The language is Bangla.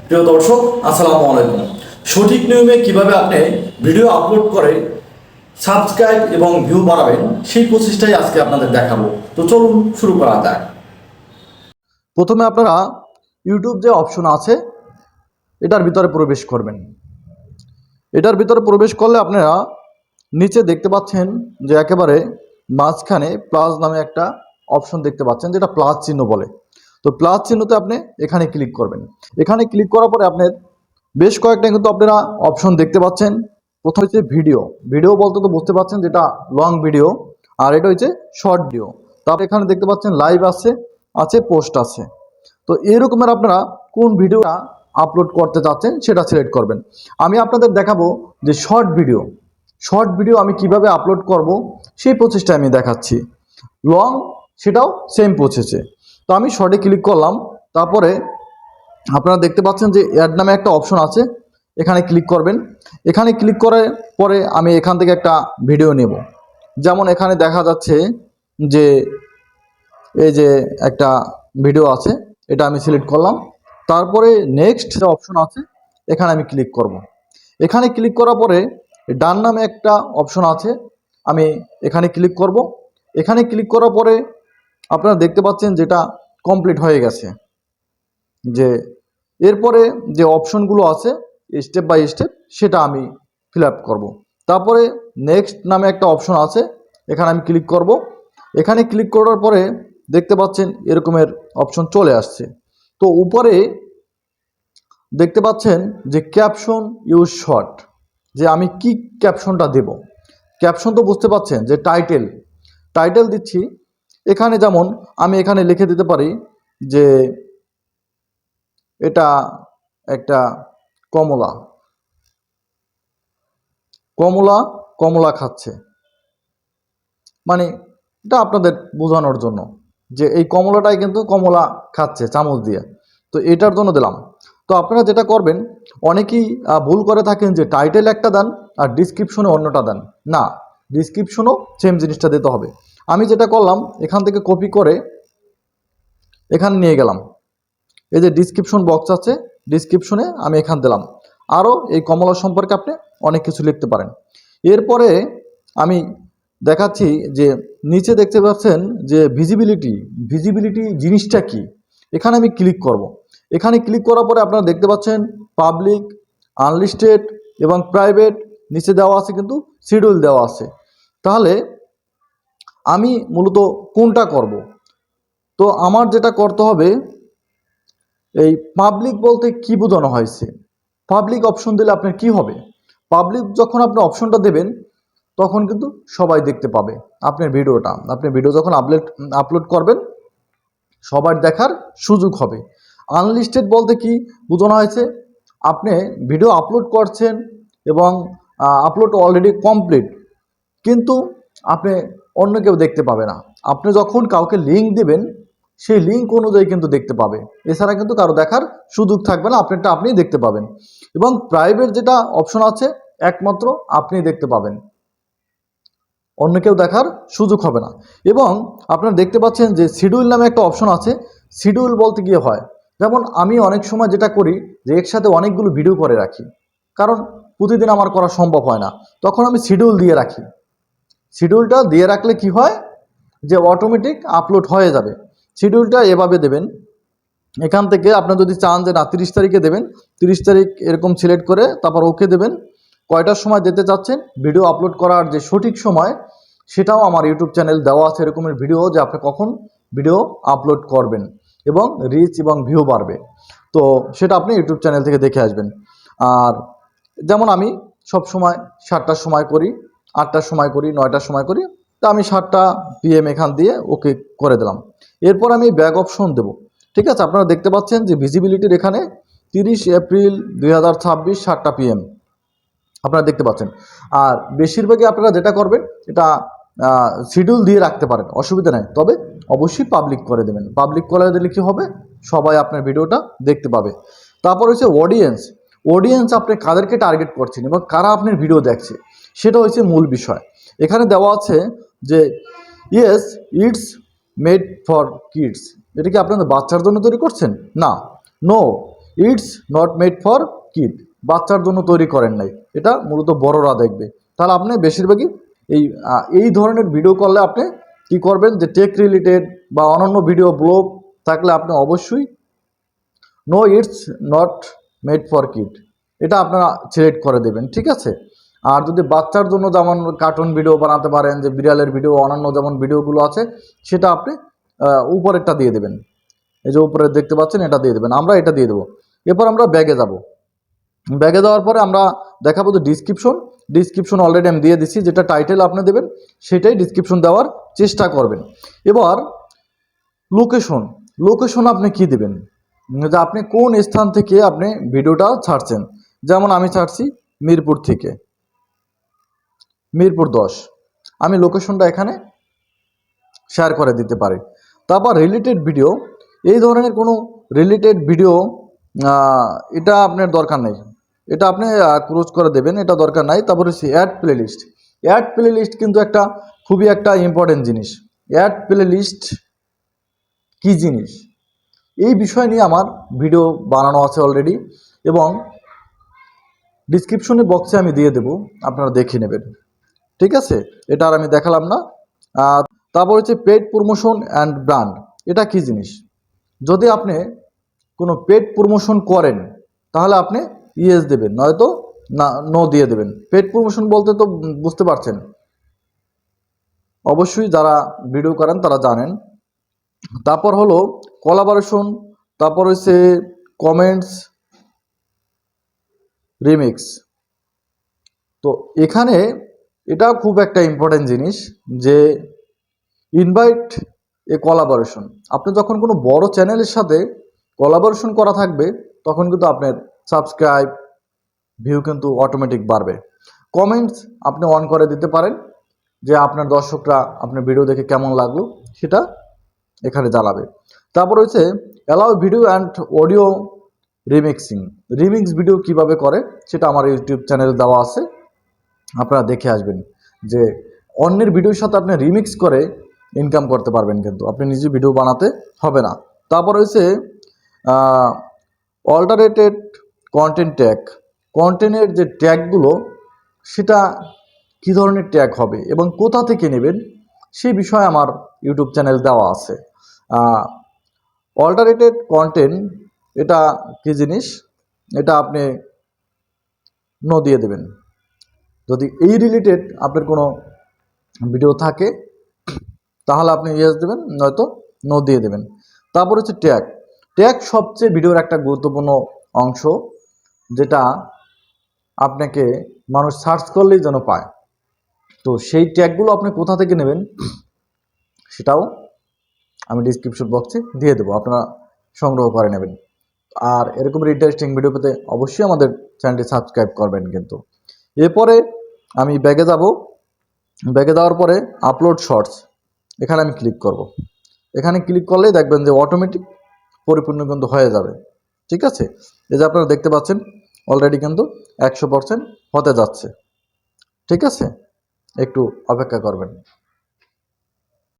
প্রিয় দর্শক, আসসালামু আলাইকুম। সঠিক নিয়মে কিভাবে আপনি ভিডিও আপলোড করে সাবস্ক্রাইব এবং ভিউ বাড়াবেন সেই প্রচেষ্টাই আজকে আপনাদের দেখাবো। তো চলুন শুরু করা যাক। প্রথমে আপনারা ইউটিউব যে অপশন আছে এটার ভিতরে প্রবেশ করবেন। এটার ভিতরে প্রবেশ করলে আপনারা নিচে দেখতে পাচ্ছেন যে একেবারে মাঝখানে প্লাস নামে একটা অপশন দেখতে পাচ্ছেন, যেটা প্লাস চিহ্ন বলে। তো প্লাস চিহ্নতে আপনি এখানে ক্লিক করবেন। এখানে ক্লিক করার পরে আপনার বেশ কয়েকটা কিন্তু আপনারা অপশন দেখতে পাচ্ছেন। প্রথম হচ্ছে ভিডিও। ভিডিও বলতে তো বুঝতে পারছেন যেটা লং ভিডিও, আর এটা হচ্ছে শর্ট ভিডিও। তারপর এখানে দেখতে পাচ্ছেন লাইভ আছে পোস্ট আছে। তো এরকমের আপনারা কোন ভিডিওটা আপলোড করতে চাচ্ছেন সেটা সিলেক্ট করবেন। আমি আপনাদের দেখাবো যে শর্ট ভিডিও আমি কিভাবে আপলোড করব সেই প্রসেসটা আমি দেখাচ্ছি। লং সেটাও সেম প্রসেসে। তো আমি শর্টে ক্লিক করলাম। তারপরে আপনারা দেখতে পাচ্ছেন যে অ্যাড নামে একটা অপশন আছে, এখানে ক্লিক করবেন। এখানে ক্লিক করার পরে আমি এখান থেকে একটা ভিডিও নেব। যেমন এখানে দেখা যাচ্ছে যে এই যে একটা ভিডিও আছে, এটা আমি সিলেক্ট করলাম। তারপরে নেক্সট যে অপশন আছে এখানে আমি ক্লিক করব। এখানে ক্লিক করার পরে ডান নামে একটা অপশন আছে, আমি এখানে ক্লিক করব। এখানে ক্লিক করার পরে আপনারা দেখতে পাচ্ছেন যেটা কমপ্লিট হয়ে গেছে। যে এরপরে যে অপশনগুলো আছে স্টেপ বাই স্টেপ সেটা আমি ফিল আপ করবো। তারপরে নেক্সট নামে একটা অপশন আছে, এখানে আমি ক্লিক করব। এখানে ক্লিক করার পরে দেখতে পাচ্ছেন এরকমের অপশন চলে আসছে। তো উপরে দেখতে পাচ্ছেন যে ক্যাপশন ইউজ শর্ট, যে আমি কি ক্যাপশনটা দেব। ক্যাপশন তো বুঝতে পাচ্ছেন যে টাইটেল দিচ্ছি। এখানে যেমন আমি এখানে লিখে দিতে পারি যে এটা একটা কমলা কমলা কমলা খাচ্ছে, মানে এটা আপনাদের বোঝানোর জন্য যে এই কমলাটাই কিন্তু কমলা খাচ্ছে চামচ দিয়ে। তো এটার জন্য দিলাম। তো আপনারা যেটা করবেন, অনেকেই ভুল করে থাকেন যে টাইটেল একটা দেন আর ডিসক্রিপশনে অন্যটা দেন। না, ডিসক্রিপশনও সেম জিনিসটা দিতে হবে। আমি যেটা করলাম, এখান থেকে কপি করে এখানে নিয়ে গেলাম। এই যে ডিসক্রিপশন বক্স আছে, ডিসক্রিপশনে আমি এখান দিলাম। আরও এই কমলা সম্পর্কে আপনি অনেক কিছু লিখতে পারেন। এরপরে আমি দেখাচ্ছি যে নিচে দেখতে পাচ্ছেন যে ভিজিবিলিটি জিনিসটা কি। এখানে আমি ক্লিক করব। এখানে ক্লিক করার পরে আপনারা দেখতে পাচ্ছেন পাবলিক, আনলিস্টেড এবং প্রাইভেট নিচে দেওয়া আছে, কিন্তু শিডিউল দেওয়া আছে। তাহলে আমি মূলত কোনটা করব? তো আমার যেটা করতে হবে, এই পাবলিক বলতে কি বোঝানো হয়েছে? পাবলিক অপশন দিলে আপনার কি হবে? পাবলিক যখন আপনি অপশনটা দেবেন তখন কিন্তু সবাই দেখতে পাবে আপনার ভিডিওটা। আপনি ভিডিও যখন আপলোড করবেন সবার দেখার সুযোগ হবে। আনলিস্টেড বলতে কি বোঝানো হয়েছে? আপনি ভিডিও আপলোড করছেন এবং আপলোড অলরেডি কমপ্লিট, কিন্তু আপনি অন্য কেউ দেখতে পাবে না। আপনি যখন কাউকে লিঙ্ক দেবেন সেই লিঙ্ক অনুযায়ী কিন্তু দেখতে পাবে, এছাড়া কিন্তু কারো দেখার সুযোগ থাকবে না, আপনারটা আপনিই দেখতে পাবেন। এবং প্রাইভেট যেটা অপশন আছে একমাত্র আপনি দেখতে পাবেন, অন্য কেউ দেখার সুযোগ হবে না। এবং আপনারা দেখতে পাচ্ছেন যে শিডিউল নামে একটা অপশন আছে। শিডিউল বলতে গিয়ে হয়, যেমন আমি অনেক সময় যেটা করি যে একসাথে অনেকগুলো ভিডিও করে রাখি, কারণ প্রতিদিন আমার করা সম্ভব হয় না, তখন আমি শিডিউল দিয়ে রাখি। শিডিউলটা দিয়ে রাখলে কি হয় যে অটোমেটিক আপলোড হয়ে যাবে। শিডিউলটা এভাবে দেবেন, এখান থেকে আপনি যদি চান যে না 30 তারিখে দেবেন, 30 তারিখ এরকম সিলেক্ট করে তারপর ওকে দেবেন। কয়টার সময় দিতে চাচ্ছেন, ভিডিও আপলোড করার যে সঠিক সময় সেটাও আমার ইউটিউব চ্যানেল দেওয়া আছে এরকমের ভিডিও, যে আপনি কখন ভিডিও আপলোড করবেন এবং রিচ এবং ভিউ বাড়বে। তো সেটা আপনি ইউটিউব চ্যানেল থেকে দেখে আসবেন। আর যেমন আমি সব সময় 7টার সময় করি, 8টার সময় করি, 9টার সময় করি। তা আমি 7টা PM এখান দিয়ে ওকে করে দিলাম। এরপর আমি ব্যাক অপশন দেব। ঠিক আছে, আপনারা দেখতে পাচ্ছেন যে ভিজিবিলিটির এখানে 30 এপ্রিল 2026 7টা PM আপনারা দেখতে পাচ্ছেন। আর বেশিরভাগই আপনারা যেটা করবেন, এটা শিডিউল দিয়ে রাখতে পারেন, অসুবিধা নেই, তবে অবশ্যই পাবলিক করে দেবেন। পাবলিক করে দিলে কি হবে, সবাই আপনার ভিডিওটা দেখতে পাবে। তারপর হচ্ছে অডিয়েন্স আপনি কাদেরকে টার্গেট করছেন এবং কারা আপনার ভিডিও দেখছে সেটা হচ্ছে মূল বিষয়। এখানে দেওয়া আছে যে yes it's made for kids. এটা কি আপনাদের বাচ্চার জন্য তৈরি করছেন? না, no, it's not made for kid, বাচ্চার জন্য তৈরি করেন নাই, এটা মূলত বড়রা দেখবে। তাহলে আপনি বেশিরভাগই এই ধরনের ভিডিও করলে আপনি কি করবেন, যে টেক রিলেটেড বা অন্যান্য ভিডিও ব্লগ থাকলে আপনি অবশ্যই no it's not made for kid এটা আপনারা সিলেক্ট করে দেবেন, ঠিক আছে। আর যদি বাচ্চার জন্য যেমন কার্টুন ভিডিও বানাতে পারেন, যে বিড়ালের ভিডিও অন্যান্য যেমন ভিডিওগুলো আছে, সেটা আপনি উপরেরটা দিয়ে দেবেন, এই যে উপরে দেখতে পাচ্ছেন এটা দিয়ে দেবেন, আমরা এটা দিয়ে দেবো। এরপর আমরা ব্যাগে যাব, ব্যাগে যাওয়ার পরে আমরা দেখাবো যে ডিসক্রিপশন অলরেডি আমি দিয়ে দিচ্ছি, যেটা টাইটেল আপনি দেবেন সেটাই ডিসক্রিপশন দেওয়ার চেষ্টা করবেন। এবার লোকেশন আপনি কি দেবেন, যে আপনি কোন স্থান থেকে আপনি ভিডিওটা ছাড়ছেন। যেমন আমি ছাড়ছি মিরপুর থেকে, মিরপুর 10, আমি লোকেশনটা এখানে শেয়ার করে দিতে পারি। তারপর রিলেটেড ভিডিও, এই ধরনের কোনো রিলেটেড ভিডিও এটা আপনার দরকার নেই, এটা আপনি ক্লোজ করে দেবেন, এটা দরকার নাই। তারপরে হচ্ছে অ্যাড প্লেলিস্ট কিন্তু একটা খুবই একটা ইম্পর্টেন্ট জিনিস। অ্যাড প্লেলিস্ট কী জিনিস, এই বিষয় নিয়ে আমার ভিডিও বানানো আছে অলরেডি, এবং ডিসক্রিপশনে বক্সে আমি দিয়ে দেব, আপনারা দেখে নেবেন, ঠিক আছে। এটা আর আমি দেখালাম না। তারপর হচ্ছে পেড প্রমোশন অ্যান্ড ব্র্যান্ড, এটা কি জিনিস, যদি আপনি কোনো পেড প্রমোশন করেন তাহলে আপনি ইয়েস দেবেন, নয়তো না নো দিয়ে দেবেন। পেড প্রমোশন বলতে তো বুঝতে পারছেন, অবশ্যই যারা ভিডিও করেন তারা জানেন। তারপর হলো কোলাবোরেশন, তারপর হচ্ছে কমেন্টস, রিমিক্স। তো এখানে এটা খুব একটা ইম্পর্টেন্ট জিনিস, যে ইনভাইট এ কোলাবোরেশন, আপনি যখন কোনো বড় চ্যানেলের সাথে কোলাবোরেশন করা থাকবে তখন কিন্তু আপনার সাবস্ক্রাইব ভিউ কিন্তু অটোমেটিক বাড়বে। কমেন্টস আপনি অন করে দিতে পারেন, যে আপনার দর্শকরা আপনার ভিডিও দেখে কেমন লাগলো সেটা এখানে জ্বালাবে। তারপর হচ্ছে allow video and audio remix video কিভাবে করে সেটা আমার ইউটিউব চ্যানেলে দেওয়া আছে, আপনারা দেখে আসবেন, যে অন্যের ভিডিওর সাথে আপনি রিমিক্স করে ইনকাম করতে পারবেন, কিন্তু আপনি নিজে ভিডিও বানাতে হবে না। তারপর হচ্ছে অল্টারনেটেড কন্টেন্ট ট্যাগ, কন্টেন্টের যে ট্যাগগুলো সেটা কী ধরনের ট্যাগ হবে এবং কোথা থেকে নেবেন সেই বিষয়ে আমার ইউটিউব চ্যানেল দেওয়া আছে। অল্টারনেটেড কন্টেন্ট এটা কী জিনিস, এটা আপনি নো দিয়ে দেবেন, যদি এই রিলেটেড আপনার কোনো ভিডিও থাকে তাহলে আপনি ইয়েস দেবেন, নয়তো নো দিয়ে দেবেন। তারপর হচ্ছে ট্যাগ সবচেয়ে ভিডিওর একটা গুরুত্বপূর্ণ অংশ, যেটা আপনাকে মানুষ সার্চ করলেই যেন পায়। তো সেই ট্যাগগুলো আপনি কোথা থেকে নেবেন সেটাও আমি ডিসক্রিপশন বক্সে দিয়ে দেবো, আপনারা সংগ্রহ করে নেবেন। আর এরকম ইন্টারেস্টিং ভিডিও পেতে অবশ্যই আমাদের চ্যানেলটি সাবস্ক্রাইব করবেন। কিন্তু এরপরে আমি ব্যাগে যাব, ব্যাগে যাওয়ার পরে আপলোড শর্টস, এখানে আমি ক্লিক করব। এখানে ক্লিক করলেই দেখবেন যে অটোমেটিক পরিপূর্ণ কিন্তু হয়ে যাবে, ঠিক আছে। এই যে আপনারা দেখতে পাচ্ছেন অলরেডি কিন্তু 100% হতে যাচ্ছে, ঠিক আছে, একটু অপেক্ষা করবেন।